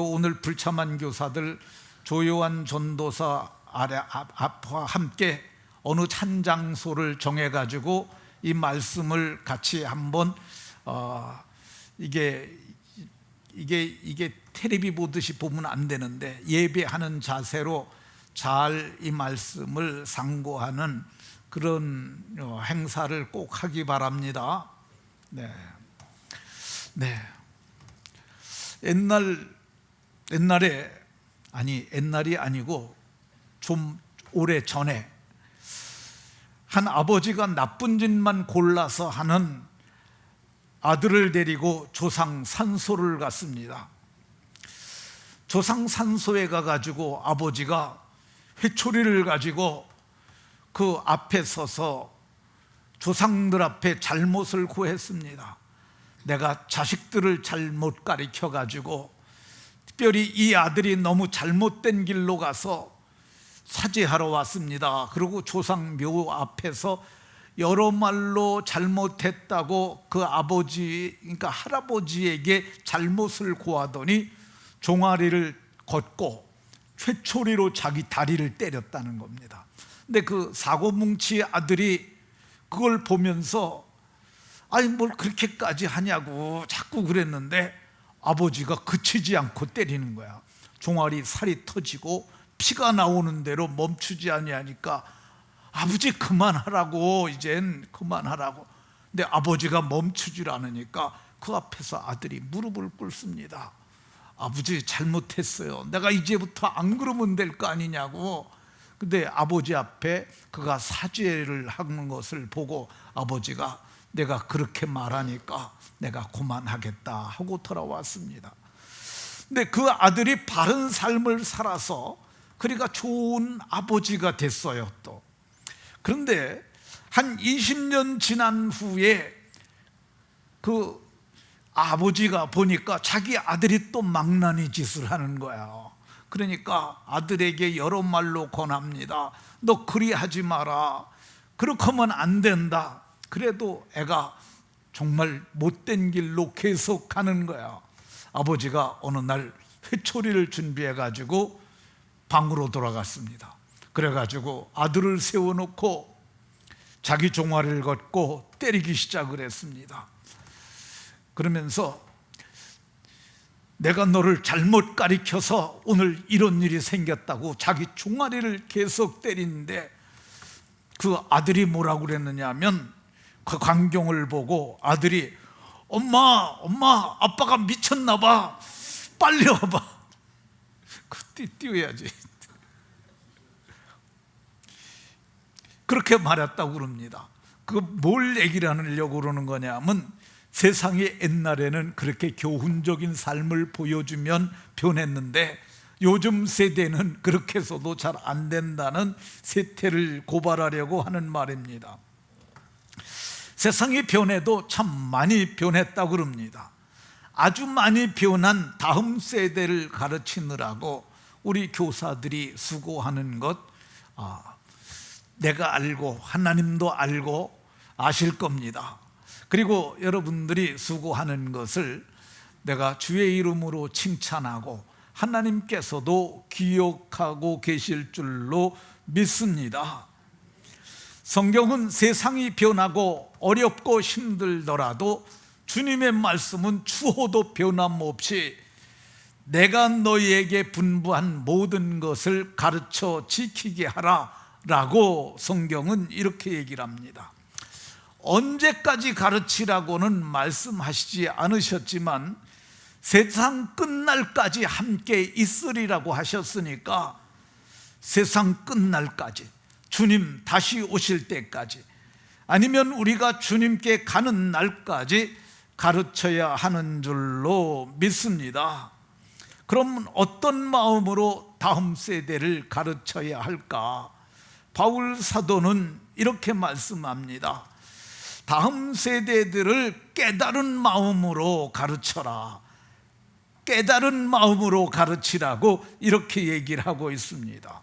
오늘 불참한 교사들 조요한 전도사 앞과 함께 어느 한 장소를 정해가지고 이 말씀을 같이 한번 이게 테레비 보듯이 보면 안 되는데 예배하는 자세로 잘 이 말씀을 상고하는 그런 행사를 꼭 하기 바랍니다. 네. 옛날이 아니고 좀 오래 전에 한 아버지가 나쁜 짓만 골라서 하는 아들을 데리고 조상 산소를 갔습니다. 조상 산소에 가가지고 아버지가 회초리를 가지고 그 앞에 서서 조상들 앞에 잘못을 고했습니다. 내가 자식들을 잘못 가르쳐 가지고 특별히 이 아들이 너무 잘못된 길로 가서 사죄하러 왔습니다. 그리고 조상묘 앞에서 여러 말로 잘못했다고 그 아버지, 그러니까 할아버지에게 잘못을 고하더니 종아리를 걷고 회초리로 자기 다리를 때렸다는 겁니다. 근데 그 사고뭉치 아들이 그걸 보면서 아니 뭘 그렇게까지 하냐고 자꾸 그랬는데 아버지가 그치지 않고 때리는 거야. 종아리 살이 터지고 피가 나오는 대로 멈추지 아니하니까 아버지 그만하라고, 이젠 그만하라고. 근데 아버지가 멈추질 않으니까 그 앞에서 아들이 무릎을 꿇습니다. 아버지 잘못했어요. 내가 이제부터 안 그러면 될 거 아니냐고. 근데 아버지 앞에 그가 사죄를 하는 것을 보고 아버지가 내가 그렇게 말하니까 내가 그만하겠다 하고 돌아왔습니다. 근데 그 아들이 바른 삶을 살아서 그러니까 좋은 아버지가 됐어요. 또 그런데 한 20년 지난 후에 그 아버지가 보니까 자기 아들이 또 망나니 짓을 하는 거야. 그러니까 아들에게 여러 말로 권합니다. 너 그리 하지 마라. 그렇게 하면 안 된다. 그래도 애가 정말 못된 길로 계속 가는 거야. 아버지가 어느 날 회초리를 준비해 가지고 방으로 돌아갔습니다. 그래 가지고 아들을 세워놓고 자기 종아리를 걷고 때리기 시작을 했습니다. 그러면서 내가 너를 잘못 가르쳐서 오늘 이런 일이 생겼다고 자기 종아리를 계속 때리는데 그 아들이 뭐라고 그랬느냐 하면 그 광경을 보고 아들이 엄마 아빠가 미쳤나 봐, 빨리 와봐. 그때 뛰어야지. 그렇게 말했다고 그럽니다. 그 뭘 얘기를 하려고 그러는 거냐 하면 세상에 옛날에는 그렇게 교훈적인 삶을 보여주면 변했는데 요즘 세대는 그렇게 해서도 잘 안 된다는 세태를 고발하려고 하는 말입니다. 세상이 변해도 참 많이 변했다고 그럽니다. 아주 많이 변한 다음 세대를 가르치느라고 우리 교사들이 수고하는 것 내가 알고 하나님도 알고 아실 겁니다. 그리고 여러분들이 수고하는 것을 내가 주의 이름으로 칭찬하고 하나님께서도 기억하고 계실 줄로 믿습니다. 성경은 세상이 변하고 어렵고 힘들더라도 주님의 말씀은 추호도 변함없이 내가 너희에게 분부한 모든 것을 가르쳐 지키게 하라 라고 성경은 이렇게 얘기를 합니다. 언제까지 가르치라고는 말씀하시지 않으셨지만 세상 끝날까지 함께 있으리라고 하셨으니까 세상 끝날까지, 주님 다시 오실 때까지, 아니면 우리가 주님께 가는 날까지 가르쳐야 하는 줄로 믿습니다. 그럼 어떤 마음으로 다음 세대를 가르쳐야 할까? 바울 사도는 이렇게 말씀합니다. 다음 세대들을 깨달은 마음으로 가르쳐라. 깨달은 마음으로 가르치라고 이렇게 얘기를 하고 있습니다.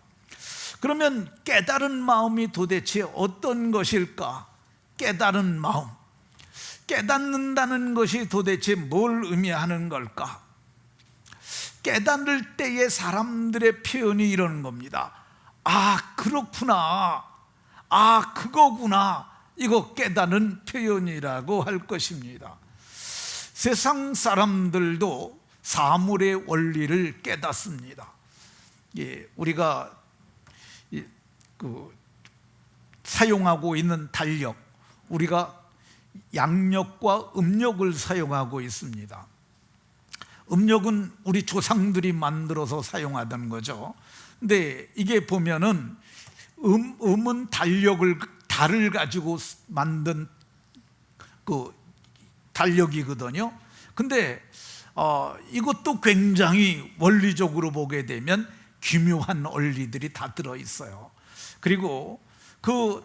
그러면 깨달은 마음이 도대체 어떤 것일까? 깨달은 마음, 깨닫는다는 것이 도대체 뭘 의미하는 걸까? 깨닫을 때의 사람들의 표현이 이러는 겁니다. 아, 그렇구나, 아, 그거구나, 이거 깨닫는 표현이라고 할 것입니다. 세상 사람들도 사물의 원리를 깨닫습니다. 우리가 사용하고 있는 달력, 우리가 양력과 음력을 사용하고 있습니다. 음력은 우리 조상들이 만들어서 사용하던 거죠. 근데 이게 보면은 음은 달을 가지고 만든 그 달력이거든요. 근데 이것도 굉장히 원리적으로 보게 되면 기묘한 원리들이 다 들어있어요. 그리고 그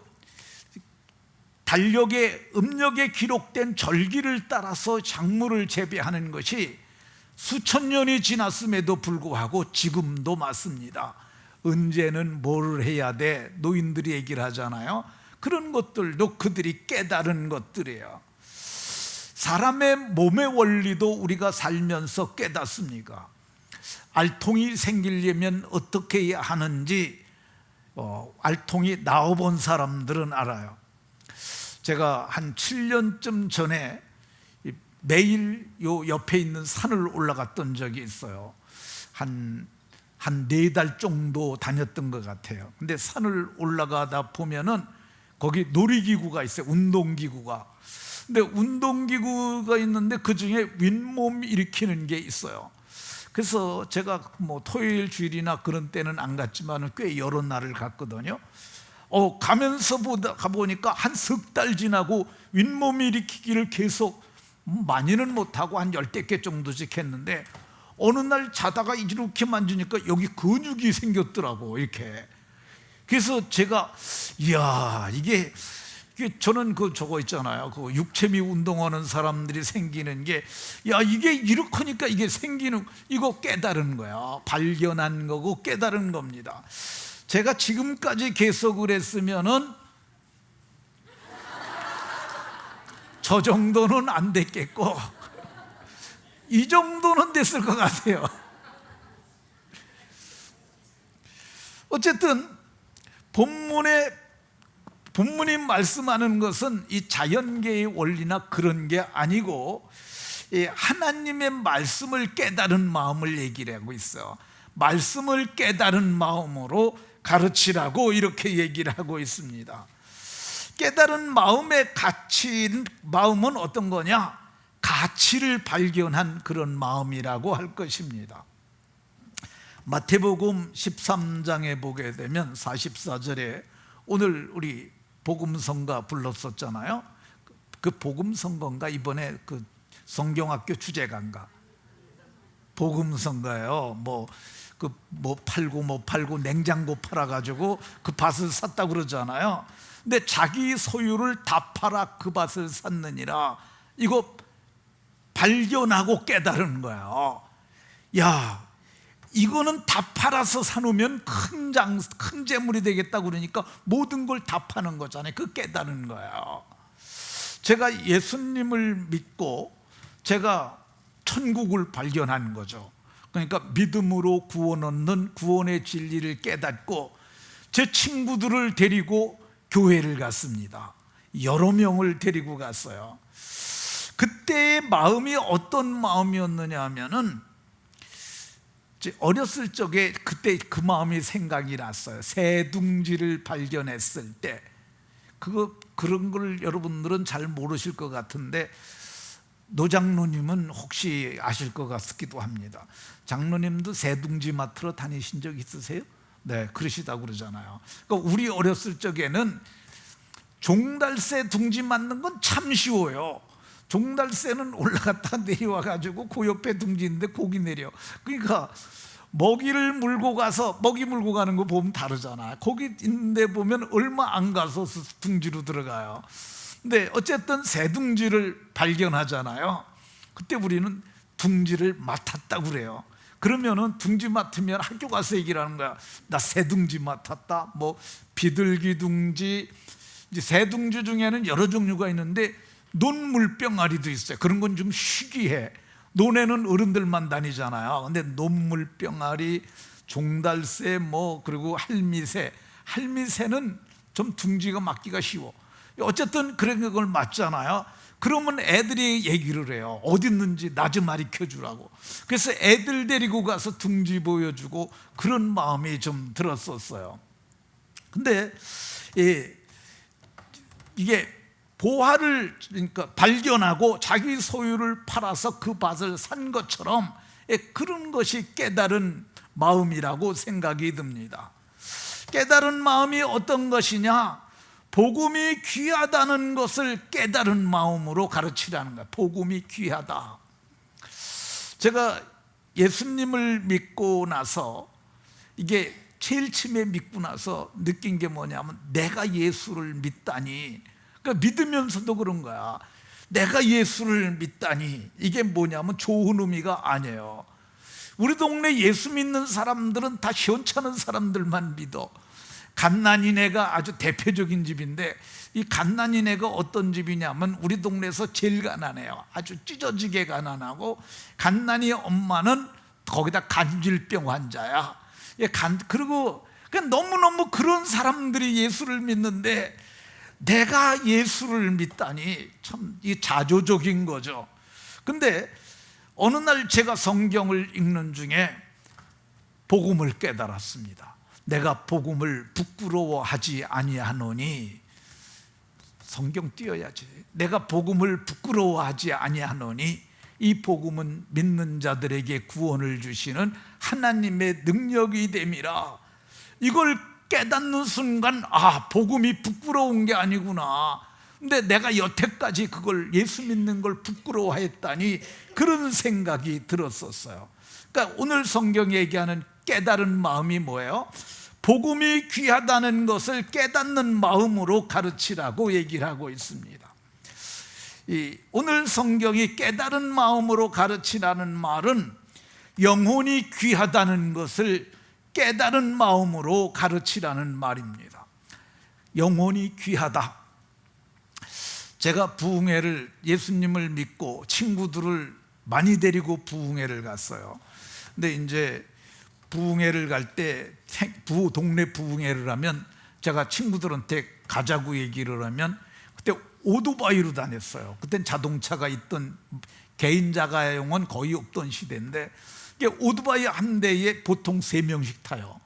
달력의 음력에 기록된 절기를 따라서 작물을 재배하는 것이 수천 년이 지났음에도 불구하고 지금도 맞습니다. 언제는 뭘 해야 돼? 노인들이 얘기를 하잖아요. 그런 것들도 그들이 깨달은 것들이에요. 사람의 몸의 원리도 우리가 살면서 깨닫습니까? 알통이 생기려면 어떻게 해야 하는지 알통이 나와본 사람들은 알아요. 제가 한 7년쯤 전에 매일 요 옆에 있는 산을 올라갔던 적이 있어요. 한 4달 정도 다녔던 것 같아요. 근데 산을 올라가다 보면은 거기 놀이기구가 있어요. 운동기구가. 근데 운동기구가 있는데 그 중에 윗몸 일으키는 게 있어요. 그래서 제가 뭐 토요일 주일이나 그런 때는 안 갔지만 꽤 여러 날을 갔거든요. 가면서 가보니까 한 석 달 지나고 윗몸 일으키기를 계속, 많이는 못하고 한 10대 개 정도씩 했는데 어느 날 자다가 이렇게 만지니까 여기 근육이 생겼더라고, 이렇게. 그래서 제가 이야, 이게 저는 저거 있잖아요, 그 육체미 운동하는 사람들이 생기는 게, 야, 이게 이렇게 하니까 이게 생기는, 이거 깨달은 거야. 발견한 거고 깨달은 겁니다. 제가 지금까지 계속을 했으면은 저 정도는 안 됐겠고 이 정도는 됐을 것 같아요. 어쨌든 본문이 말씀하는 것은 이 자연계의 원리나 그런 게 아니고 하나님의 말씀을 깨달은 마음을 얘기를 하고 있어요. 말씀을 깨달은 마음으로 가르치라고 이렇게 얘기를 하고 있습니다. 깨달은 마음의 마음은 어떤 거냐? 가치를 발견한 그런 마음이라고 할 것입니다. 마태복음 13장에 보게 되면 44절에 오늘 우리 복음성가 불렀었잖아요. 그 복음성가인가, 이번에 그 성경학교 주제가인가, 복음성가예요. 뭐 팔고 냉장고 팔아가지고 그 밭을 샀다고 그러잖아요. 근데 자기 소유를 다 팔아 그 밭을 샀느니라, 이거 발견하고 깨달은 거예요. 야, 이거는 다 팔아서 사놓으면 큰 재물이 되겠다 그러니까 모든 걸 다 파는 거잖아요. 그 깨달은 거예요. 제가 예수님을 믿고 제가 천국을 발견한 거죠. 그러니까 믿음으로 구원 얻는 구원의 진리를 깨닫고 제 친구들을 데리고 교회를 갔습니다. 여러 명을 데리고 갔어요. 그때의 마음이 어떤 마음이었느냐 하면은, 어렸을 적에 그때 그 마음이 생각이 났어요. 새둥지를 발견했을 때, 그런 걸 여러분들은 잘 모르실 것 같은데 노장로님은 혹시 아실 것 같기도 합니다. 장로님도 새둥지 맡으러 다니신 적 있으세요? 네, 그러시다고 그러잖아요. 그러니까 우리 어렸을 적에는 종달새 둥지 맡는 건 참 쉬워요. 종달새는 올라갔다 내려와 가지고 그 옆에 둥지인데 거기 내려. 그러니까 먹이를 물고 가서, 먹이 물고 가는 거 보면 다르잖아. 거기 있는데 보면 얼마 안 가서 둥지로 들어가요. 근데 어쨌든 새둥지를 발견하잖아요. 그때 우리는 둥지를 맡았다고 그래요. 그러면은 둥지 맡으면 학교 가서 얘기를 하는 거야. 나 새둥지 맡았다. 뭐 비둘기 둥지, 이제 새둥지 중에는 여러 종류가 있는데 논물병아리도 있어요. 그런 건 좀 희귀해. 논에는 어른들만 다니잖아요. 근데 논물병아리, 종달새, 그리고 할미새는 좀 둥지가 맞기가 쉬워. 어쨌든 그런 걸 맞잖아요. 그러면 애들이 얘기를 해요. 어디 있는지 나 좀 가르쳐 주라고. 그래서 애들 데리고 가서 둥지 보여주고 그런 마음이 좀 들었었어요. 근데 이게 보화를 그러니까 발견하고 자기 소유를 팔아서 그 밭을 산 것처럼 그런 것이 깨달은 마음이라고 생각이 듭니다. 깨달은 마음이 어떤 것이냐? 복음이 귀하다는 것을 깨달은 마음으로 가르치라는 거예요. 복음이 귀하다. 제가 예수님을 믿고 나서 이게 제일 처음에 믿고 나서 느낀 게 뭐냐면 내가 예수를 믿다니. 그러니까 믿으면서도 그런 거야. 내가 예수를 믿다니. 이게 뭐냐면 좋은 의미가 아니에요. 우리 동네 예수 믿는 사람들은 다 시원찮은 사람들만 믿어. 갓난이네가 아주 대표적인 집인데 이 갓난이네가 어떤 집이냐면 우리 동네에서 제일 가난해요. 아주 찢어지게 가난하고 갓난이 엄마는 거기다 간질병 환자야. 그리고 너무너무 그런 사람들이 예수를 믿는데 내가 예수를 믿다니 참 자조적인 거죠. 근데 어느 날 제가 성경을 읽는 중에 복음을 깨달았습니다. 내가 복음을 부끄러워하지 아니하노니. 성경 띄어야지. 내가 복음을 부끄러워하지 아니하노니 이 복음은 믿는 자들에게 구원을 주시는 하나님의 능력이 됨이라. 이걸 깨닫는 순간 복음이 부끄러운 게 아니구나. 근데 내가 여태까지 그걸 예수 믿는 걸 부끄러워했다니 그런 생각이 들었었어요. 그러니까 오늘 성경이 얘기하는 깨달은 마음이 뭐예요? 복음이 귀하다는 것을 깨닫는 마음으로 가르치라고 얘기를 하고 있습니다. 오늘 성경이 깨달은 마음으로 가르치라는 말은 영혼이 귀하다는 것을 깨달은 마음으로 가르치라는 말입니다. 영혼이 귀하다. 제가 부흥회를 예수님을 믿고 친구들을 많이 데리고 부흥회를 갔어요. 근데 이제 부흥회를 갈 때 동네 부흥회를 하면 제가 친구들한테 가자고 얘기를 하면 그때 오토바이로 다녔어요. 그땐 자동차가 있던 개인 자가용은 거의 없던 시대인데 오토바이 한 대에 보통 3명씩 타요.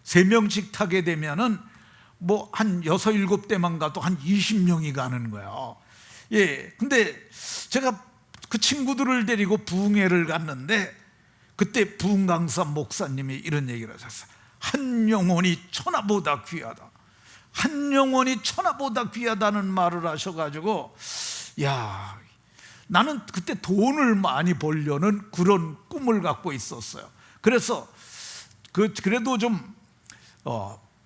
3명씩 타게 되면은 한 6, 7대만 가도 한 20명이 가는 거예요. 근데 제가 그 친구들을 데리고 부흥회를 갔는데 그때 부흥 강사 목사님이 이런 얘기를 하셨어요. 한 영혼이 천하보다 귀하다. 한 영혼이 천하보다 귀하다는 말을 하셔가지고 나는 그때 돈을 많이 벌려는 그런 꿈을 갖고 있었어요. 그래서 그래도 좀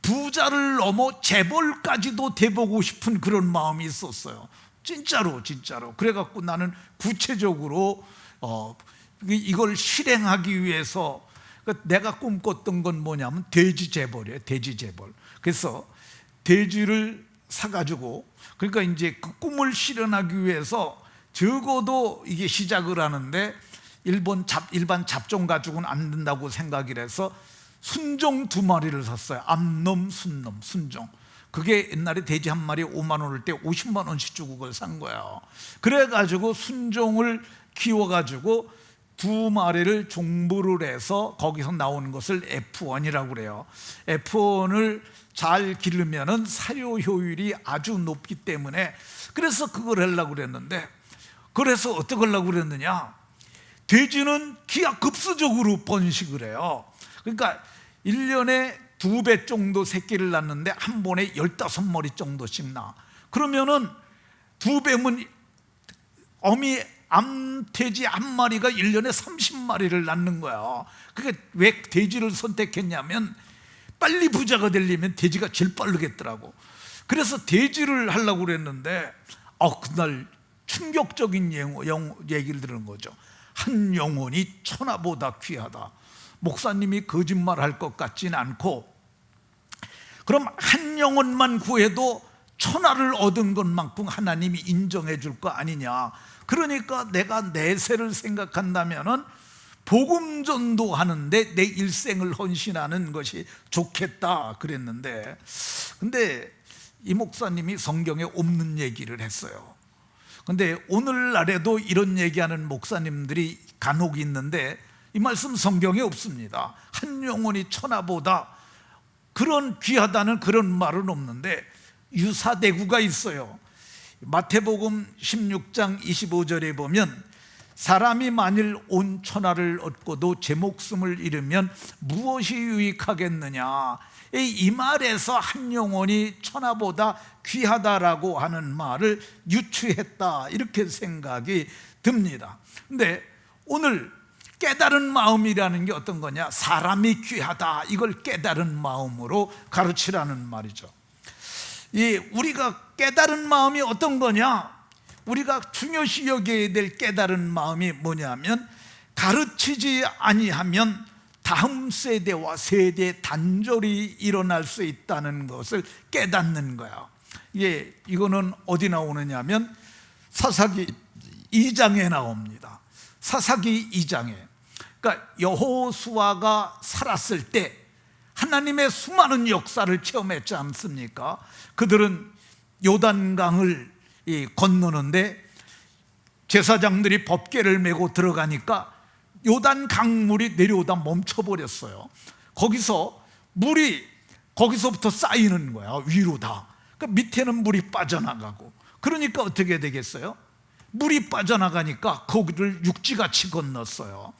부자를 넘어 재벌까지도 돼보고 싶은 그런 마음이 있었어요. 진짜로. 그래갖고 나는 구체적으로 이걸 실행하기 위해서 내가 꿈꿨던 건 뭐냐면 돼지 재벌이에요. 돼지 재벌. 그래서 돼지를 사가지고 그러니까 이제 그 꿈을 실현하기 위해서 적어도 이게 시작을 하는데 일반 잡종 가지고는 안 된다고 생각을 해서 순종 2마리를 샀어요. 암놈, 순종. 그게 옛날에 돼지 한 마리 5만 원일 때 50만 원씩 주고 그걸 산 거예요. 그래가지고 순종을 키워가지고 2마리를 종부를 해서 거기서 나오는 것을 F1이라고 그래요. F1을 잘 기르면은 사료 효율이 아주 높기 때문에 그래서 그걸 하려고 그랬는데 그래서 어떻게 하려고 그랬느냐? 돼지는 기하급수적으로 번식을 해요. 그러니까 1년에 2배 정도 새끼를 낳는데 한 번에 15마리 정도씩 낳아. 그러면은 2배면 암돼지 한 마리가 1년에 30마리를 낳는 거야. 그게 왜 돼지를 선택했냐면 빨리 부자가 되려면 돼지가 제일 빠르겠더라고. 그래서 돼지를 하려고 그랬는데 그날 충격적인 얘기를 들은 거죠. 한 영혼이 천하보다 귀하다. 목사님이 거짓말할 것 같지는 않고 그럼 한 영혼만 구해도 천하를 얻은 것만큼 하나님이 인정해 줄 거 아니냐. 그러니까 내가 내세를 생각한다면은 복음 전도하는데 내 일생을 헌신하는 것이 좋겠다 그랬는데, 근데 이 목사님이 성경에 없는 얘기를 했어요. 근데 오늘날에도 이런 얘기하는 목사님들이 간혹 있는데 이 말씀 성경에 없습니다. 한 영혼이 천하보다 그런 귀하다는 그런 말은 없는데 유사대구가 있어요. 마태복음 16장 25절에 보면 사람이 만일 온 천하를 얻고도 제 목숨을 잃으면 무엇이 유익하겠느냐, 이 말에서 한 영혼이 천하보다 귀하다라고 하는 말을 유추했다, 이렇게 생각이 듭니다. 근데 오늘 깨달은 마음이라는 게 어떤 거냐, 사람이 귀하다, 이걸 깨달은 마음으로 가르치라는 말이죠. 우리가 깨달은 마음이 어떤 거냐, 우리가 중요시 여겨야 될 깨달은 마음이 뭐냐면, 가르치지 아니하면 다음 세대와 세대 단절이 일어날 수 있다는 것을 깨닫는 거야. 이거는 어디 나오느냐면 사사기 2장에 나옵니다. 사사기 2장에, 그러니까 여호수아가 살았을 때 하나님의 수많은 역사를 체험했지 않습니까? 그들은 요단강을 건너는데 제사장들이 법궤를 메고 들어가니까 요단 강물이 내려오다 멈춰버렸어요. 거기서 물이 거기서부터 쌓이는 거야, 위로 다. 그러니까 밑에는 물이 빠져나가고, 그러니까 어떻게 되겠어요? 물이 빠져나가니까 거기를 육지같이 건넜어요.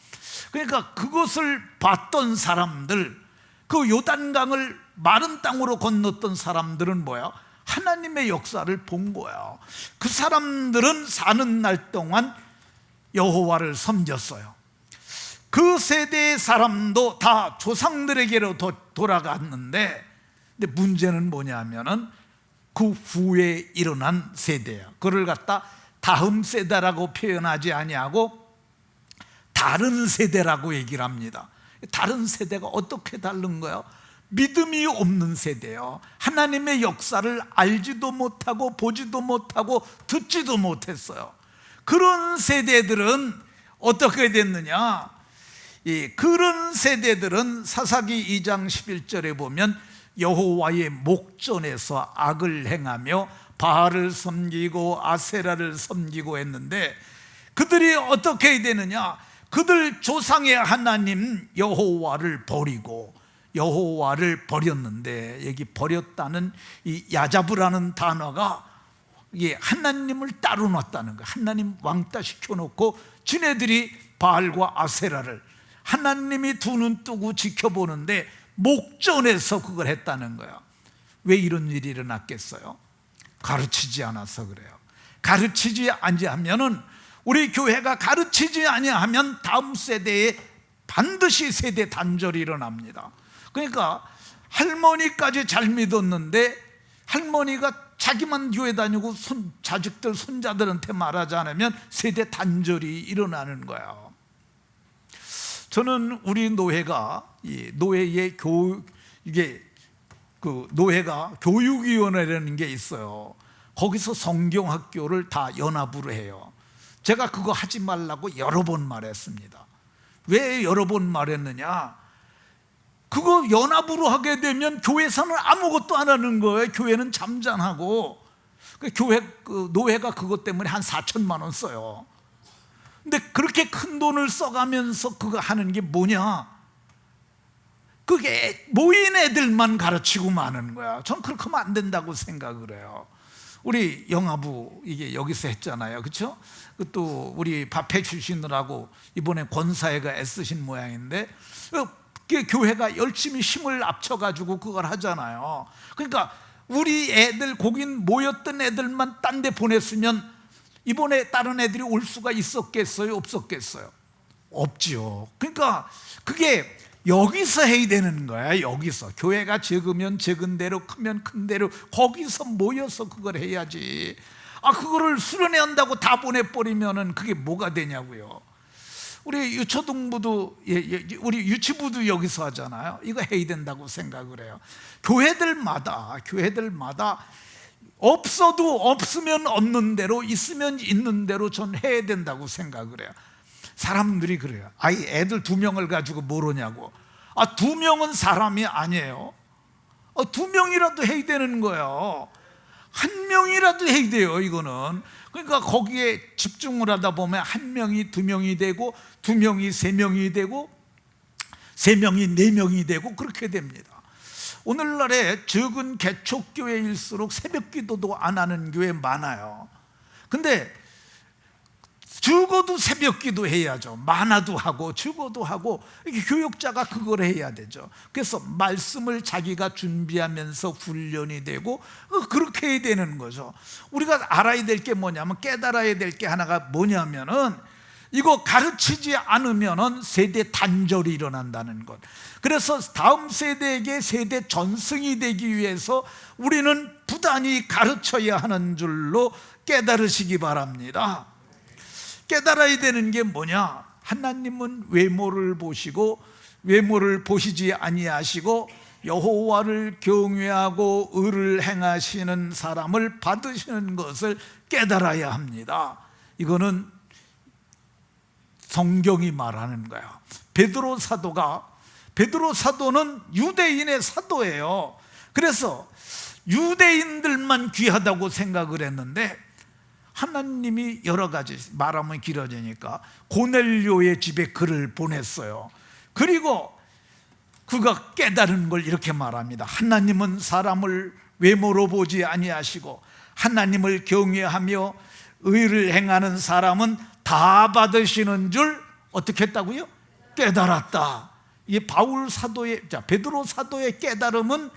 그러니까 그것을 봤던 사람들, 그 요단강을 마른 땅으로 건넜던 사람들은 뭐야? 하나님의 역사를 본 거야. 그 사람들은 사는 날 동안 여호와를 섬겼어요. 그 세대의 사람도 다 조상들에게로 돌아갔는데, 근데 문제는 뭐냐면은 그 후에 일어난 세대야. 그걸 갖다 다음 세대라고 표현하지 아니하고 다른 세대라고 얘기를 합니다. 다른 세대가 어떻게 다른 거예요? 믿음이 없는 세대요. 하나님의 역사를 알지도 못하고 보지도 못하고 듣지도 못했어요. 그런 세대들은 어떻게 됐느냐, 그런 세대들은 사사기 2장 11절에 보면 여호와의 목전에서 악을 행하며 바알을 섬기고 아세라를 섬기고 했는데, 그들이 어떻게 되느냐, 그들 조상의 하나님 여호와를 버리고 여호와를 버렸는데, 여기 버렸다는 이 야자브라는 단어가 하나님을 따로 놨다는 거예요. 하나님 왕따 시켜놓고 지네들이 바알과 아세라를 하나님이 두 눈 뜨고 지켜보는데 목전에서 그걸 했다는 거야. 왜 이런 일이 일어났겠어요? 가르치지 않아서 그래요. 가르치지 아니하면은, 우리 교회가 가르치지 아니하면 다음 세대에 반드시 세대 단절이 일어납니다. 그러니까 할머니까지 잘 믿었는데 할머니가 자기만 교회 다니고 자식들 손자들한테 말하지 않으면 세대 단절이 일어나는 거예요. 저는 우리 노회가 노회의 노회가 교육위원회라는 게 있어요. 거기서 성경학교를 다 연합으로 해요. 제가 그거 하지 말라고 여러 번 말했습니다. 왜 여러 번 말했느냐, 그거 연합으로 하게 되면 교회에서는 아무것도 안 하는 거예요. 교회는 잠잠하고. 노회가 그것 때문에 한 4천만 원 써요. 근데 그렇게 큰 돈을 써가면서 그거 하는 게 뭐냐, 그게 모인 애들만 가르치고 마는 거야. 전 그렇게 하면 안 된다고 생각을 해요. 우리 영아부 여기서 했잖아요, 그렇죠? 또 우리 밥해 주시느라고 이번에 권사회가 애쓰신 모양인데, 교회가 열심히 힘을 합쳐가지고 그걸 하잖아요. 그러니까 우리 애들, 거긴 모였던 애들만 딴 데 보냈으면 이번에 다른 애들이 올 수가 있었겠어요, 없었겠어요? 없지요. 그러니까 그게 여기서 해야 되는 거야. 여기서 교회가 적으면 적은 대로, 크면 큰 대로 거기서 모여서 그걸 해야지. 그거를 수련회 한다고 다 보내버리면은 그게 뭐가 되냐고요. 우리 유초등부도, 우리 유치부도 여기서 하잖아요. 이거 해야 된다고 생각을 해요. 교회들마다 없어도 없으면 없는 대로, 있으면 있는 대로 전 해야 된다고 생각을 해요. 사람들이 그래요. 애들 2명을 가지고 모르냐고. 2명은 사람이 아니에요. 2명이라도 해야 되는 거예요. 1명이라도 해야 돼요. 이거는 그러니까 거기에 집중을 하다 보면 1명이 2명이 되고, 2명이 3명이 되고, 3명이 4명이 되고, 그렇게 됩니다. 오늘날에 적은 개척교회일수록 새벽 기도도 안 하는 교회 많아요. 근데 적어도 새벽 기도 해야죠. 많아도 하고 적어도 하고, 이게 교역자가 그걸 해야 되죠. 그래서 말씀을 자기가 준비하면서 훈련이 되고, 그렇게 해야 되는 거죠. 우리가 알아야 될 게 뭐냐면, 깨달아야 될 게 하나가 뭐냐면은, 이거 가르치지 않으면은 세대 단절이 일어난다는 것. 그래서 다음 세대에게 세대 전승이 되기 위해서 우리는 부단히 가르쳐야 하는 줄로 깨달으시기 바랍니다. 깨달아야 되는 게 뭐냐? 하나님은 외모를 보시고 외모를 보시지 아니하시고 여호와를 경외하고 의를 행하시는 사람을 받으시는 것을 깨달아야 합니다. 이거는 성경이 말하는 거예요. 베드로 사도는 유대인의 사도예요. 그래서 유대인들만 귀하다고 생각을 했는데, 하나님이 여러 가지, 말하면 길어지니까 고넬료의 집에 글을 보냈어요. 그리고 그가 깨달은 걸 이렇게 말합니다. 하나님은 사람을 외모로 보지 아니하시고 하나님을 경외하며 의를 행하는 사람은 다 받으시는 줄 어떻게 했다고요? 깨달았다. 이 베드로 사도의 깨달음은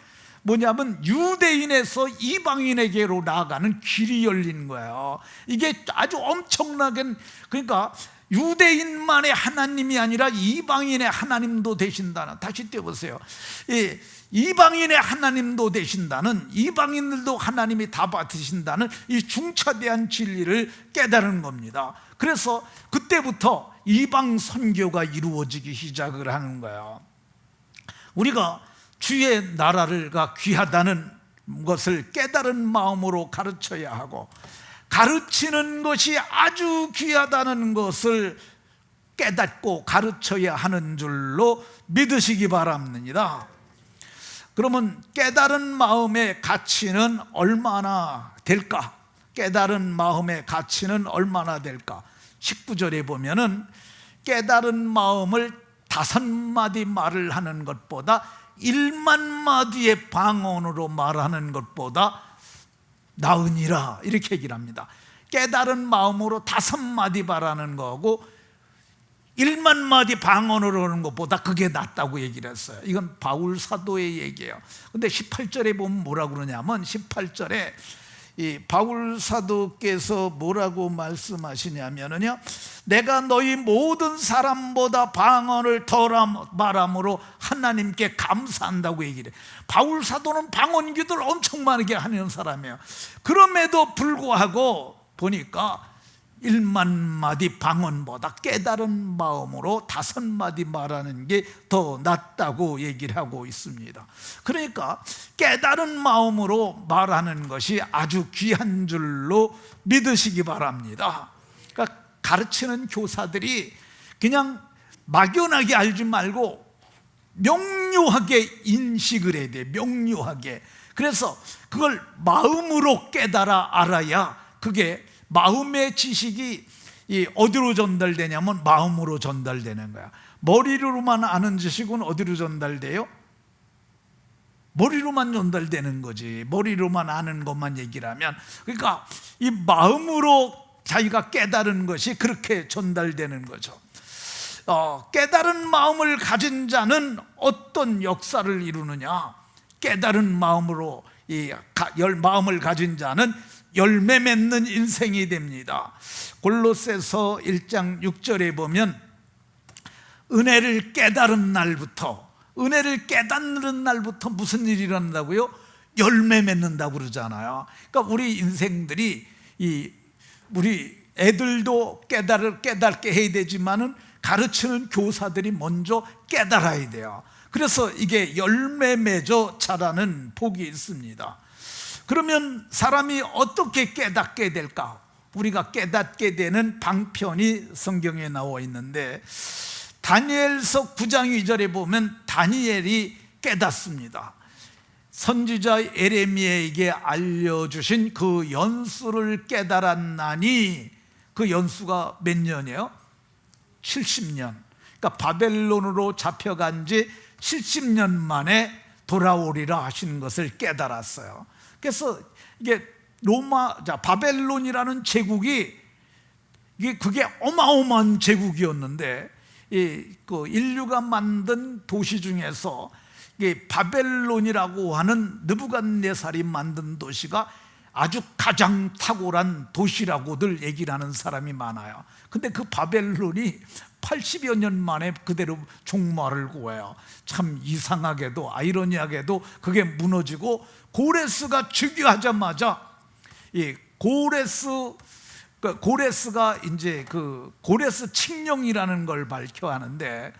뭐냐면 유대인에서 이방인에게로 나아가는 길이 열린 거예요. 이게 아주 엄청나게, 그러니까 유대인만의 하나님이 아니라 이방인의 하나님도 되신다는, 다시 떼보세요. 이방인의 하나님도 되신다는, 이방인들도 하나님이 다 받으신다는 이 중차대한 진리를 깨달은 겁니다. 그래서 그때부터 이방 선교가 이루어지기 시작을 하는 거예요. 우리가 주의 나라가 귀하다는 것을 깨달은 마음으로 가르쳐야 하고, 가르치는 것이 아주 귀하다는 것을 깨닫고 가르쳐야 하는 줄로 믿으시기 바랍니다. 그러면 깨달은 마음의 가치는 얼마나 될까? 깨달은 마음의 가치는 얼마나 될까? 19절에 보면은 깨달은 마음을 5마디 말을 하는 것보다 1만 마디의 방언으로 말하는 것보다 나으니라, 이렇게 얘기를 합니다. 깨달은 마음으로 5마디 말하는 거고 1만 마디 방언으로 하는 것보다 그게 낫다고 얘기를 했어요. 이건 바울 사도의 얘기예요. 근데 18절에 보면 뭐라고 그러냐면, 18절에 이 바울 사도께서 뭐라고 말씀하시냐면요, 내가 너희 모든 사람보다 방언을 덜 말함으로 하나님께 감사한다고 얘기를 해요. 바울 사도는 방언 기도를 엄청 많게 하는 사람이에요. 그럼에도 불구하고 보니까 1만 마디 방언보다 깨달은 마음으로 5마디 말하는 게 더 낫다고 얘기를 하고 있습니다. 그러니까 깨달은 마음으로 말하는 것이 아주 귀한 줄로 믿으시기 바랍니다. 그러니까 가르치는 교사들이 그냥 막연하게 알지 말고 명료하게 인식을 해야 돼. 명료하게. 그래서 그걸 마음으로 깨달아 알아야, 그게 마음의 지식이 어디로 전달되냐면 마음으로 전달되는 거야. 머리로만 아는 지식은 어디로 전달돼요? 머리로만 전달되는 거지. 머리로만 아는 것만 얘기를 하면. 그러니까 이 마음으로 자기가 깨달은 것이 그렇게 전달되는 거죠. 깨달은 마음을 가진 자는 어떤 역사를 이루느냐? 깨달은 마음으로 마음을 가진 자는 열매 맺는 인생이 됩니다. 골로새서 1장 6절에 보면 은혜를 깨달은 날부터 무슨 일이 일어난다고요? 열매 맺는다고 그러잖아요. 그러니까 우리 인생들이, 우리 애들도 깨닫게 해야 되지만은 가르치는 교사들이 먼저 깨달아야 돼요. 그래서 이게 열매 맺어 자라는 복이 있습니다. 그러면 사람이 어떻게 깨닫게 될까? 우리가 깨닫게 되는 방편이 성경에 나와 있는데, 다니엘서 9장 2절에 보면 다니엘이 깨닫습니다. 선지자 예레미야에게 알려주신 그 연수를 깨달았나니, 그 연수가 몇 년이에요? 70년. 그러니까 바벨론으로 잡혀간 지 70년 만에 돌아오리라 하시는 것을 깨달았어요. 그래서 이게 바벨론이라는 제국이 그게 어마어마한 제국이었는데, 그 인류가 만든 도시 중에서 바벨론이라고 하는 느부갓네살이 만든 도시가 아주 가장 탁월한 도시라고들 얘기를 하는 사람이 많아요. 근데 그 바벨론이 80여 년 만에 그대로 종말을 구해요. 참 이상하게도, 아이러니하게도 그게 무너지고, 고레스가 즉위하자마자 고레스가 이제 그 고레스 칙령이라는 걸 발표하는데,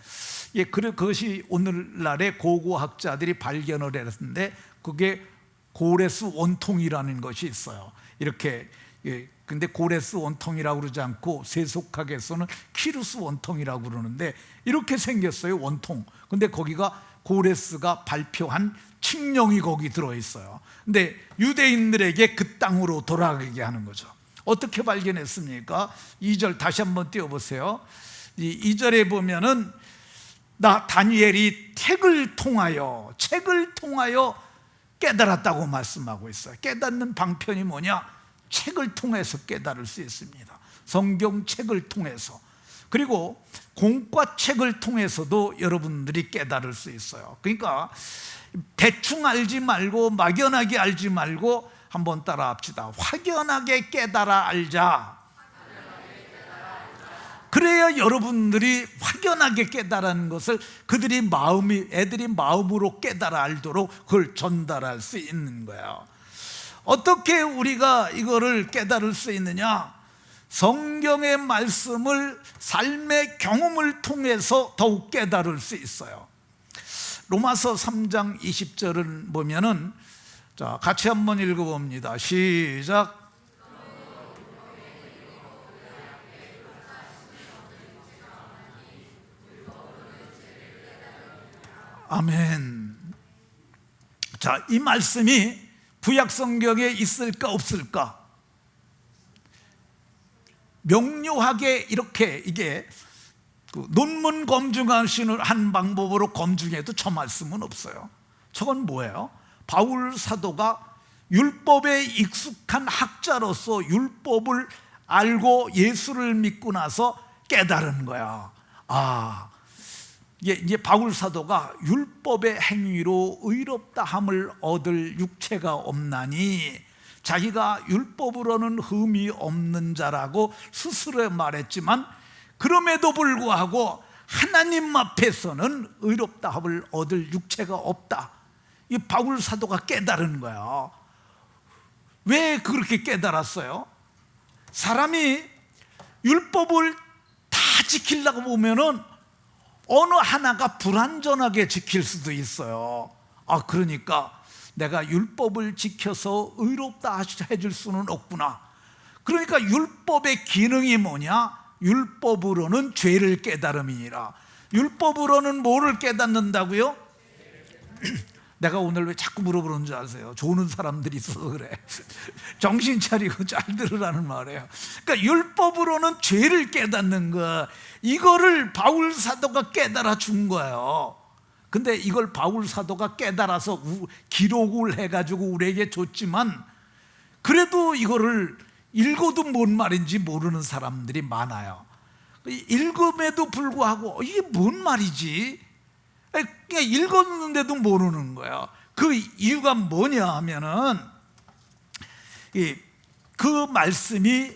그것이 오늘날의 고고학자들이 발견을 했는데, 그게 고레스 원통이라는 것이 있어요. 이렇게. 근데 고레스 원통이라고 그러지 않고 세속학에서는 키루스 원통이라고 그러는데, 이렇게 생겼어요, 원통. 근데 거기가 고레스가 발표한 칙령이 거기 들어있어요. 근데 유대인들에게 그 땅으로 돌아가게 하는 거죠. 어떻게 발견했습니까? 2절 다시 한번 띄워보세요. 2절에 보면은 다니엘이 책을 통하여 깨달았다고 말씀하고 있어요. 깨닫는 방편이 뭐냐? 책을 통해서 깨달을 수 있습니다. 성경책을 통해서. 그리고 공과책을 통해서도 여러분들이 깨달을 수 있어요. 그러니까 대충 알지 말고, 막연하게 알지 말고, 한번 따라 합시다. 확연하게 깨달아 알자. 그래야 여러분들이 확연하게 깨달은 것을 애들이 마음으로 깨달아 알도록 그걸 전달할 수 있는 거예요. 어떻게 우리가 이거를 깨달을 수 있느냐? 성경의 말씀을 삶의 경험을 통해서 더욱 깨달을 수 있어요. 로마서 3장 20절을 보면은, 자, 같이 한번 읽어봅니다. 시작. 아멘. 자, 이 말씀이 구약 성경에 있을까 없을까? 명료하게 이렇게 이게 논문 검증하시는 한 방법으로 검증해도 저 말씀은 없어요. 저건 뭐예요? 바울 사도가 율법에 익숙한 학자로서 율법을 알고 예수를 믿고 나서 깨달은 거야. 이제 바울 사도가 율법의 행위로 의롭다함을 얻을 육체가 없나니, 자기가 율법으로는 흠이 없는 자라고 스스로 말했지만, 그럼에도 불구하고 하나님 앞에서는 의롭다함을 얻을 육체가 없다. 이 바울 사도가 깨달은 거야. 왜 그렇게 깨달았어요? 사람이 율법을 다 지키려고 보면은 어느 하나가 불완전하게 지킬 수도 있어요. 그러니까 내가 율법을 지켜서 의롭다 해줄 수는 없구나. 그러니까 율법의 기능이 뭐냐? 율법으로는 죄를 깨달음이니라. 율법으로는 뭐를 깨닫는다고요? 내가 오늘 왜 자꾸 물어보는 줄 아세요? 좋은 사람들이 있어서 그래. 정신 차리고 잘 들으라는 말이에요. 그러니까 율법으로는 죄를 깨닫는 거, 이거를 바울 사도가 깨달아 준 거예요. 근데 이걸 바울 사도가 깨달아서 기록을 해가지고 우리에게 줬지만, 그래도 이거를 읽어도 뭔 말인지 모르는 사람들이 많아요. 읽음에도 불구하고 이게 뭔 말이지? 그냥 읽었는데도 모르는 거예요. 그 이유가 뭐냐 하면은, 그 말씀이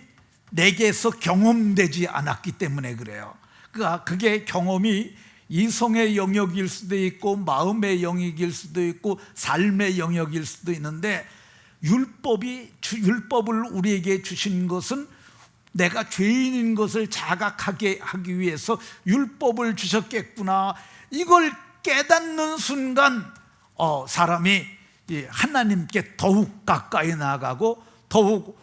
내게서 경험되지 않았기 때문에 그래요. 그러니까 그게 경험이 이성의 영역일 수도 있고, 마음의 영역일 수도 있고, 삶의 영역일 수도 있는데, 율법을 우리에게 주신 것은 내가 죄인인 것을 자각하게 하기 위해서 율법을 주셨겠구나. 이걸 깨닫는 순간 사람이 하나님께 더욱 가까이 나아가고 더욱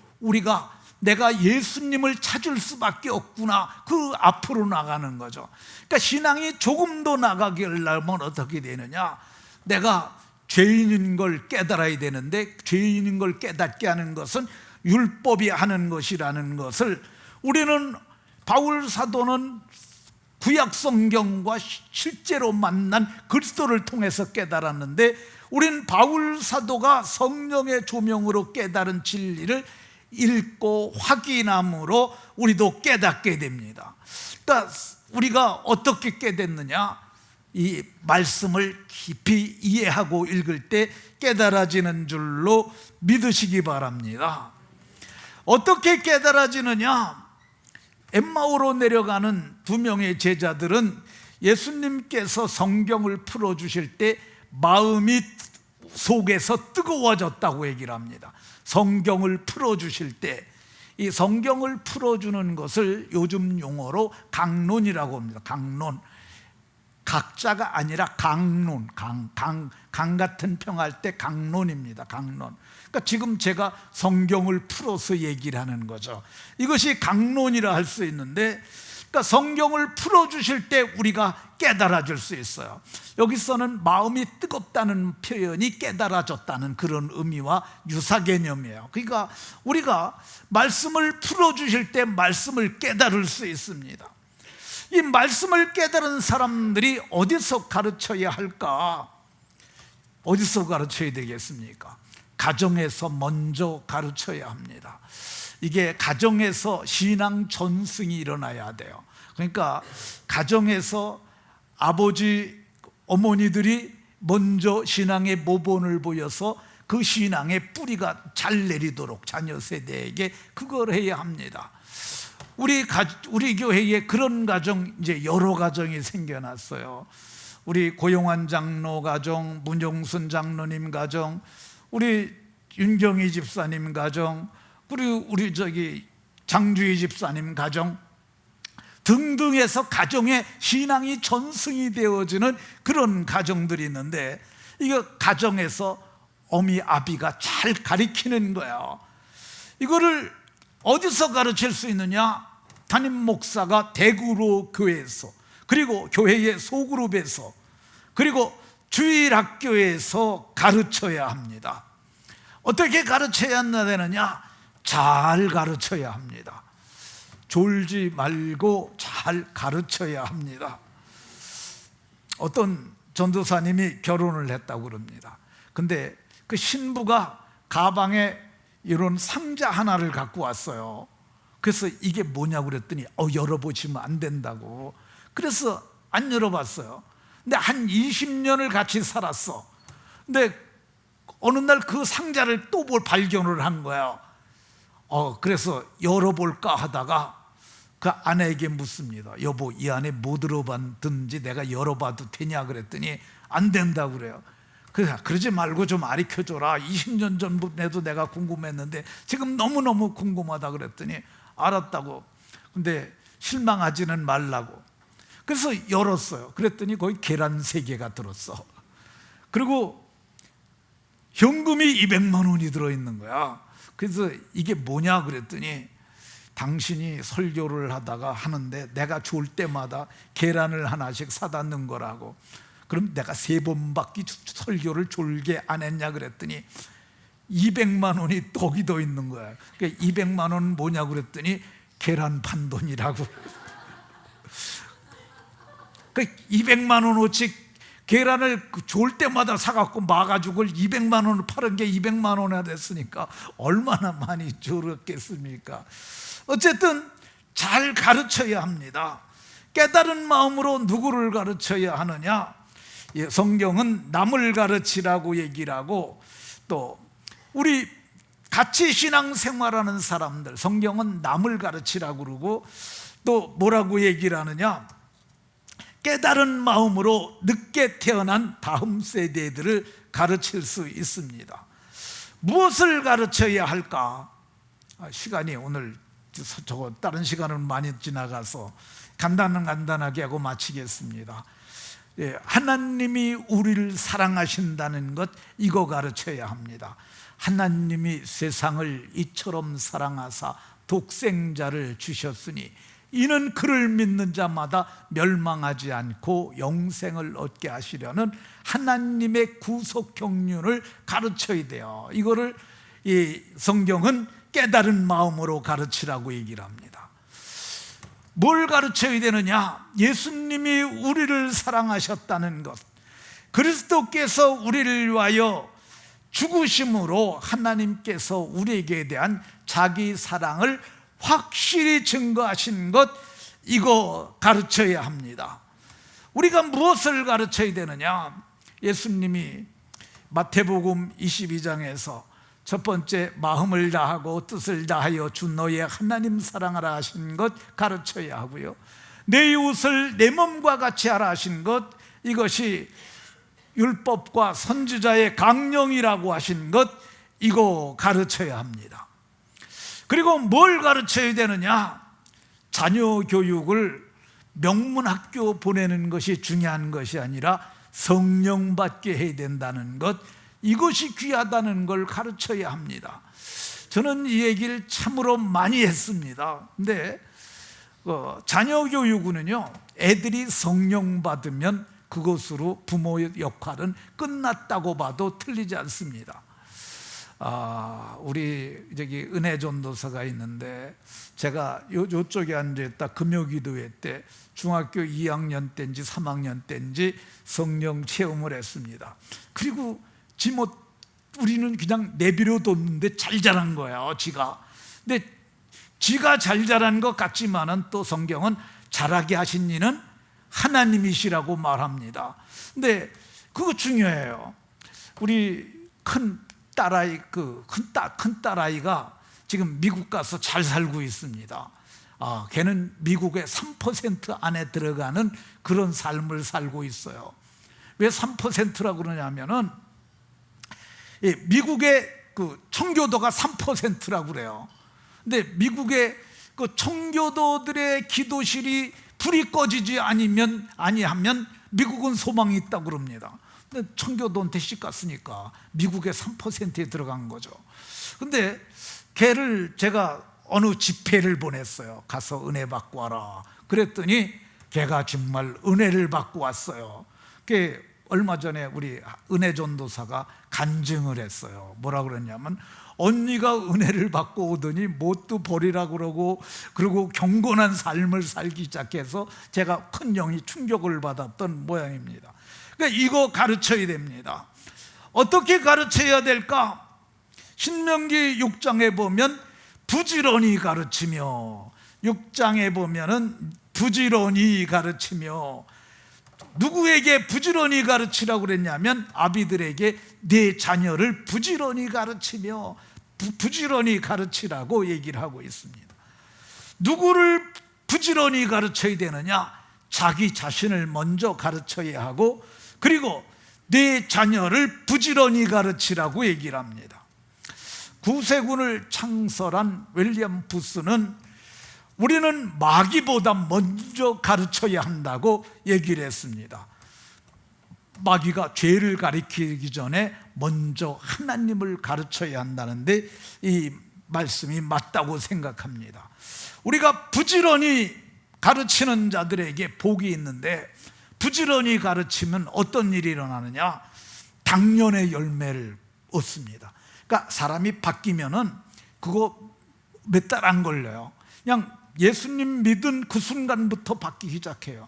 내가 예수님을 찾을 수밖에 없구나, 그 앞으로 나가는 거죠. 그러니까 신앙이 조금 더 나가게 하려면 어떻게 되느냐, 내가 죄인인 걸 깨달아야 되는데 죄인인 걸 깨닫게 하는 것은 율법이 하는 것이라는 것을 우리는, 바울 사도는 구약 성경과 실제로 만난 그리스도를 통해서 깨달았는데, 우린 바울 사도가 성령의 조명으로 깨달은 진리를 읽고 확인함으로 우리도 깨닫게 됩니다. 그러니까 우리가 어떻게 깨닫느냐, 이 말씀을 깊이 이해하고 읽을 때 깨달아지는 줄로 믿으시기 바랍니다. 어떻게 깨달아지느냐, 엠마오로 내려가는 두 명의 제자들은 예수님께서 성경을 풀어주실 때 마음이 속에서 뜨거워졌다고 얘기를 합니다. 성경을 풀어주실 때, 이 성경을 풀어주는 것을 요즘 용어로 강론이라고 합니다. 강론, 각자가 아니라 강론, 강 같은 평할 때 강론입니다. 강론. 그러니까 지금 제가 성경을 풀어서 얘기를 하는 거죠. 이것이 강론이라 할 수 있는데, 그러니까 성경을 풀어주실 때 우리가 깨달아질 수 있어요. 여기서는 마음이 뜨겁다는 표현이 깨달아졌다는 그런 의미와 유사 개념이에요. 그러니까 우리가 말씀을 풀어주실 때 말씀을 깨달을 수 있습니다. 이 말씀을 깨달은 사람들이 어디서 가르쳐야 할까? 어디서 가르쳐야 되겠습니까? 가정에서 먼저 가르쳐야 합니다. 이게 가정에서 신앙 전승이 일어나야 돼요. 그러니까 가정에서 아버지, 어머니들이 먼저 신앙의 모본을 보여서 그 신앙의 뿌리가 잘 내리도록 자녀 세대에게 그걸 해야 합니다. 우리 교회에 그런 가정, 이제 여러 가정이 생겨났어요. 우리 고용환 장로 가정, 문용순 장로님 가정, 우리 윤경희 집사님 가정, 그리고 우리 장주희 집사님 가정 등등해서 가정의 신앙이 전승이 되어지는 그런 가정들이 있는데, 이거 가정에서 어미 아비가 잘 가르치는 거예요. 이거를 어디서 가르칠 수 있느냐? 담임 목사가 대구로 교회에서, 그리고 교회의 소그룹에서, 그리고 주일학교에서 가르쳐야 합니다. 어떻게 가르쳐야 되느냐? 잘 가르쳐야 합니다. 졸지 말고 잘 가르쳐야 합니다. 어떤 전도사님이 결혼을 했다고 그럽니다. 근데 그 신부가 가방에 이런 상자 하나를 갖고 왔어요. 그래서 이게 뭐냐고 그랬더니 열어보시면 안 된다고. 그래서 안 열어봤어요. 근데 한 20년을 같이 살았어. 근데 어느 날 그 상자를 또 발견을 한 거야. 그래서 열어볼까 하다가 그 아내에게 묻습니다. 여보, 이 안에 뭐 들어봤든지 내가 열어봐도 되냐 그랬더니 안 된다고 그래요. 그러지 말고 좀 가르쳐줘라. 20년 전부터 내가 궁금했는데 지금 너무너무 궁금하다 그랬더니 알았다고. 근데 실망하지는 말라고. 그래서 열었어요. 그랬더니 거기 계란 3개가 들었어. 그리고 현금이 200만 원이 들어있는 거야. 그래서 이게 뭐냐 그랬더니, 당신이 설교를 하다가 하는데 내가 줄 때마다 계란을 하나씩 사다 넣은 거라고. 그럼 내가 3번밖에 설교를 졸게 안 했냐 그랬더니 200만 원이 거기 더 있는 거야. 그러니까 200만 원은 뭐냐고 그랬더니 계란 판 돈이라고. 그 200만 원어치 계란을 졸 때마다 사갖고 마가지고 200만 원을 파는 게 200만 원이나 됐으니까 얼마나 많이 졸었겠습니까? 어쨌든 잘 가르쳐야 합니다. 깨달은 마음으로 누구를 가르쳐야 하느냐? 성경은 남을 가르치라고 얘기를 하고, 또 우리 같이 신앙생활하는 사람들, 성경은 남을 가르치라고 그러고, 또 뭐라고 얘기를 하느냐? 깨달은 마음으로 늦게 태어난 다음 세대들을 가르칠 수 있습니다. 무엇을 가르쳐야 할까? 시간이 오늘 다른 시간은 많이 지나가서 간단하게 하고 마치겠습니다. 하나님이 우리를 사랑하신다는 것, 이거 가르쳐야 합니다. 하나님이 세상을 이처럼 사랑하사 독생자를 주셨으니 이는 그를 믿는 자마다 멸망하지 않고 영생을 얻게 하시려는 하나님의 구속 경륜을 가르쳐야 돼요. 이거를 이 성경은 깨달은 마음으로 가르치라고 얘기를 합니다. 뭘 가르쳐야 되느냐? 예수님이 우리를 사랑하셨다는 것, 그리스도께서 우리를 위하여 죽으심으로 하나님께서 우리에게 대한 자기 사랑을 확실히 증거하신 것, 이거 가르쳐야 합니다. 우리가 무엇을 가르쳐야 되느냐? 예수님이 마태복음 22장에서 첫 번째 마음을 다하고 뜻을 다하여 주 너의 하나님 사랑하라 하신 것 가르쳐야 하고요, 내 이웃을 내 몸과 같이 하라 하신 것, 이것이 율법과 선지자의 강령이라고 하신 것, 이거 가르쳐야 합니다. 그리고 뭘 가르쳐야 되느냐? 자녀 교육을 명문학교 보내는 것이 중요한 것이 아니라 성령 받게 해야 된다는 것, 이것이 귀하다는 걸 가르쳐야 합니다. 저는 이 얘기를 참으로 많이 했습니다. 근데 자녀 교육은요, 애들이 성령 받으면 그것으로 부모의 역할은 끝났다고 봐도 틀리지 않습니다. 우리 저기 은혜 전도사가 있는데, 제가 요쪽에 앉아있다 금요기도회 때 중학교 2학년 때인지 3학년 때인지 성령 체험을 했습니다. 그리고 우리는 그냥 내버려 뒀는데 잘 자란 거예요, 지가. 근데 지가 잘 자란 것 같지만은 또 성경은 자라게 하신 이는 하나님이시라고 말합니다. 근데 그거 중요해요. 우리 큰 딸아이가 지금 미국 가서 잘 살고 있습니다. 걔는 미국의 3% 안에 들어가는 그런 삶을 살고 있어요. 왜 3%라고 그러냐면은 미국의 그 청교도가 3%라고 그래요. 근데 미국의 그 청교도들의 기도실이 불이 꺼지지 아니하면 미국은 소망이 있다고 그럽니다. 근데 청교도한테 씻갔으니까 미국의 3%에 들어간 거죠. 근데 걔를 제가 어느 집회를 보냈어요. 가서 은혜 받고 와라. 그랬더니 걔가 정말 은혜를 받고 왔어요. 걔 얼마 전에 우리 은혜 전도사가 간증을 했어요. 뭐라 그랬냐면, 언니가 은혜를 받고 오더니 뭣도 버리라고 그러고 경건한 삶을 살기 시작해서 제가 큰 영이 충격을 받았던 모양입니다. 그러니까 이거 가르쳐야 됩니다. 어떻게 가르쳐야 될까? 신명기 6장에 보면 부지런히 가르치며, 6장에 보면은 부지런히 가르치며, 누구에게 부지런히 가르치라고 그랬냐면 아비들에게 내 자녀를 부지런히 가르치며 부지런히 가르치라고 얘기를 하고 있습니다. 누구를 부지런히 가르쳐야 되느냐? 자기 자신을 먼저 가르쳐야 하고, 그리고 내 자녀를 부지런히 가르치라고 얘기를 합니다. 구세군을 창설한 윌리엄 부스는 우리는 마귀보다 먼저 가르쳐야 한다고 얘기를 했습니다. 마귀가 죄를 가르치기 전에 먼저 하나님을 가르쳐야 한다는데 이 말씀이 맞다고 생각합니다. 우리가 부지런히 가르치는 자들에게 복이 있는데, 부지런히 가르치면 어떤 일이 일어나느냐? 당년의 열매를 얻습니다. 그러니까 사람이 바뀌면은 그거 몇 달 안 걸려요. 그냥 예수님 믿은 그 순간부터 바뀌기 시작해요.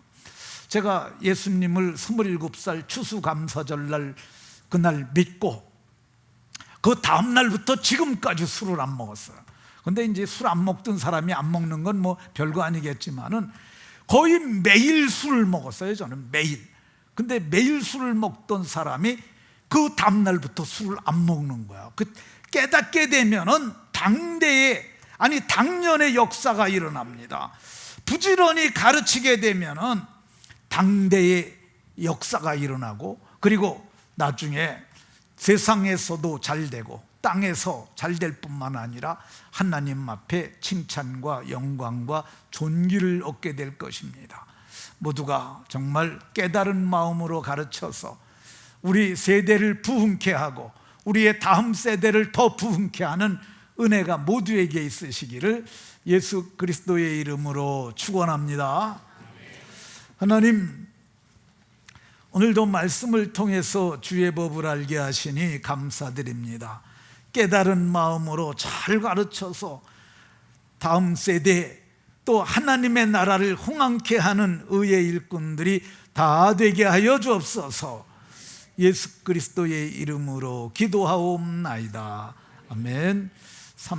제가 예수님을 27살 추수감사절 날 그날 믿고 그 다음 날부터 지금까지 술을 안 먹었어요. 근데 이제 술 안 먹던 사람이 안 먹는 건 뭐 별거 아니겠지만은 거의 매일 술을 먹었어요, 저는 매일. 근데 매일 술을 먹던 사람이 그 다음 날부터 술을 안 먹는 거야. 깨닫게 되면은 당년의 역사가 일어납니다. 부지런히 가르치게 되면은 당대의 역사가 일어나고, 그리고 나중에 세상에서도 잘 되고 땅에서 잘 될 뿐만 아니라 하나님 앞에 칭찬과 영광과 존귀를 얻게 될 것입니다. 모두가 정말 깨달은 마음으로 가르쳐서 우리 세대를 부흥케 하고 우리의 다음 세대를 더 부흥케 하는 은혜가 모두에게 있으시기를 예수 그리스도의 이름으로 축원합니다. 하나님, 오늘도 말씀을 통해서 주의 법을 알게 하시니 감사드립니다. 깨달은 마음으로 잘 가르쳐서 다음 세대 또 하나님의 나라를 흥왕케 하는 의의 일꾼들이 다 되게 하여 주옵소서. 예수 그리스도의 이름으로 기도하옵나이다. 아멘.